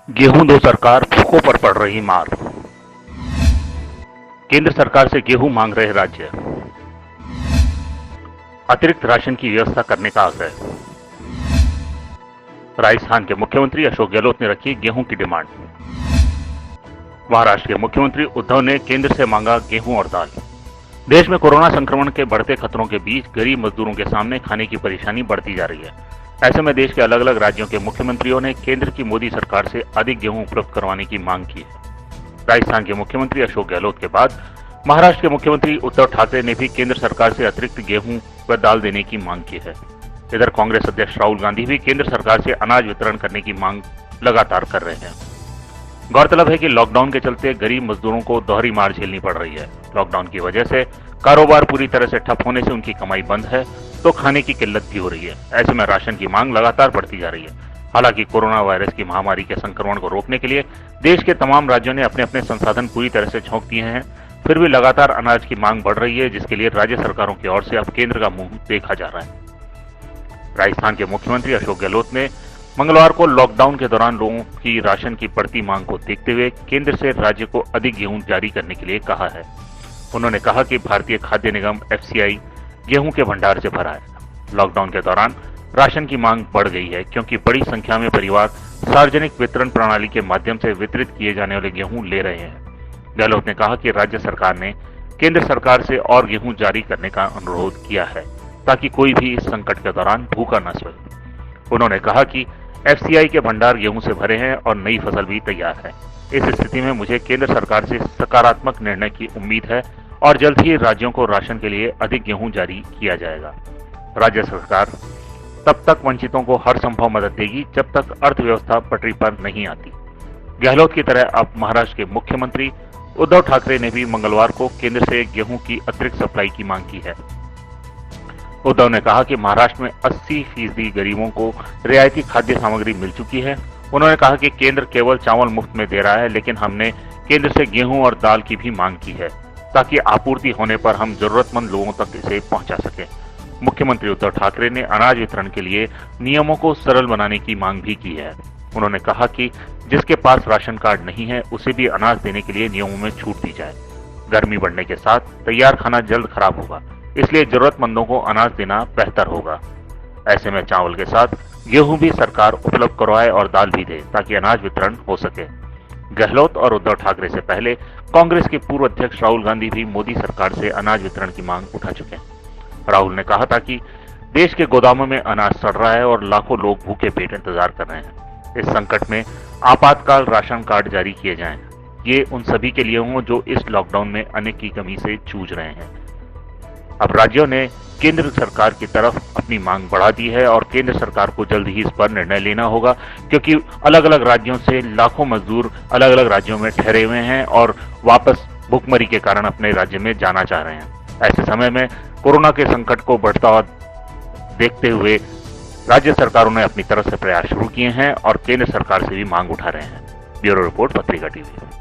गेहूं दो सरकार, भूखों पर पड़ रही मार। केंद्र सरकार से गेहूं मांग रहे राज्य। अतिरिक्त राशन की व्यवस्था करने का आग्रह। राजस्थान के मुख्यमंत्री अशोक गहलोत ने रखी गेहूं की डिमांड। महाराष्ट्र के मुख्यमंत्री उद्धव ने केंद्र से मांगा गेहूं और दाल। देश में कोरोना संक्रमण के बढ़ते खतरों के बीच गरीब मजदूरों के सामने खाने की परेशानी बढ़ती जा रही है। ऐसे में देश के अलग अलग राज्यों के मुख्यमंत्रियों ने केंद्र की मोदी सरकार से अधिक गेहूं उपलब्ध करवाने की मांग की है। राजस्थान के मुख्यमंत्री अशोक गहलोत के बाद महाराष्ट्र के मुख्यमंत्री उद्धव ठाकरे ने भी केंद्र सरकार से अतिरिक्त गेहूं व दाल देने की मांग की है। इधर कांग्रेस अध्यक्ष राहुल गांधी भी केंद्र सरकार से अनाज वितरण करने की मांग लगातार कर रहे हैं। गौरतलब है कि लॉकडाउन के चलते गरीब मजदूरों को दोहरी मार झेलनी पड़ रही है। लॉकडाउन की वजह से कारोबार पूरी तरह से ठप होने से उनकी कमाई बंद है तो खाने की किल्लत भी हो रही है। ऐसे में राशन की मांग लगातार बढ़ती जा रही है। हालांकि कोरोना वायरस की महामारी के संक्रमण को रोकने के लिए देश के तमाम राज्यों ने अपने अपने संसाधन पूरी तरह से झोंक दिए हैं, फिर भी लगातार अनाज की मांग बढ़ रही है, जिसके लिए राज्य सरकारों की ओर से अब केंद्र का मुंह देखा जा रहा है। राजस्थान के मुख्यमंत्री अशोक गहलोत ने मंगलवार को लॉकडाउन के दौरान लोगों की राशन की बढ़ती मांग को देखते हुए केंद्र से राज्य को अधिक गेहूं जारी करने के लिए कहा है। उन्होंने कहा कि भारतीय खाद्य निगम FCI गेहूं के भंडार से भरा है। लॉकडाउन के दौरान राशन की मांग बढ़ गई है क्योंकि बड़ी संख्या में परिवार सार्वजनिक वितरण प्रणाली के माध्यम से वितरित किए जाने वाले गेहूं ले रहे हैं। गहलोत ने कहा कि राज्य सरकार ने केंद्र सरकार से और गेहूं जारी करने का अनुरोध किया है ताकि कोई भी इस संकट के दौरान भूखा न सोए। उन्होंने कहा कि FCI के भंडार गेहूं से भरे हैं और नई फसल भी तैयार है। इस स्थिति में मुझे केंद्र सरकार से सकारात्मक निर्णय की उम्मीद है और जल्द ही राज्यों को राशन के लिए अधिक गेहूं जारी किया जाएगा। राज्य सरकार तब तक वंचितों को हर संभव मदद देगी जब तक अर्थव्यवस्था पटरी पर नहीं आती। गहलोत की तरह अब महाराष्ट्र के मुख्यमंत्री उद्धव ठाकरे ने भी मंगलवार को केंद्र से गेहूं की अतिरिक्त सप्लाई की मांग की है। उद्धव ने कहा कि महाराष्ट्र में 80% गरीबों को रियायती खाद्य सामग्री मिल चुकी है। उन्होंने कहा कि केंद्र केवल चावल मुफ्त में दे रहा है, लेकिन हमने केंद्र से गेहूं और दाल की भी मांग की है ताकि आपूर्ति होने पर हम जरूरतमंद लोगों तक इसे पहुंचा सकें। मुख्यमंत्री उद्धव ठाकरे ने अनाज वितरण के लिए नियमों को सरल बनाने की मांग भी की है। उन्होंने कहा कि जिसके पास राशन कार्ड नहीं है उसे भी अनाज देने के लिए नियमों में छूट दी जाए। गर्मी बढ़ने के साथ तैयार खाना जल्द खराब होगा, इसलिए जरूरतमंदों को अनाज देना बेहतर होगा। ऐसे में चावल के साथ गेहूं भी सरकार उपलब्ध करवाए और दाल भी दे ताकि अनाज वितरण हो सके। गहलोत और उद्धव ठाकरे से पहले कांग्रेस के पूर्व अध्यक्ष राहुल गांधी भी मोदी सरकार से अनाज वितरण की मांग उठा चुके हैं। राहुल ने कहा था कि देश के गोदामों में अनाज सड़ रहा है और लाखों लोग भूखे पेट इंतजार कर रहे हैं। इस संकट में आपातकाल राशन कार्ड जारी किए जाएं। ये उन सभी के लिए हों जो इस लॉकडाउन में अन्न की कमी से जूझ रहे हैं। अब राज्यों ने केंद्र सरकार की तरफ अपनी मांग बढ़ा दी है और केंद्र सरकार को जल्द ही इस पर निर्णय लेना होगा, क्योंकि अलग अलग राज्यों से लाखों मजदूर अलग अलग राज्यों में ठहरे हुए हैं और वापस भूखमरी के कारण अपने राज्य में जाना चाह रहे हैं। ऐसे समय में कोरोना के संकट को बढ़ता हुआ देखते हुए राज्य सरकारों ने अपनी तरफ से प्रयास शुरू किए हैं और केंद्र सरकार से भी मांग उठा रहे हैं। ब्यूरो रिपोर्ट, पत्रिका टीवी।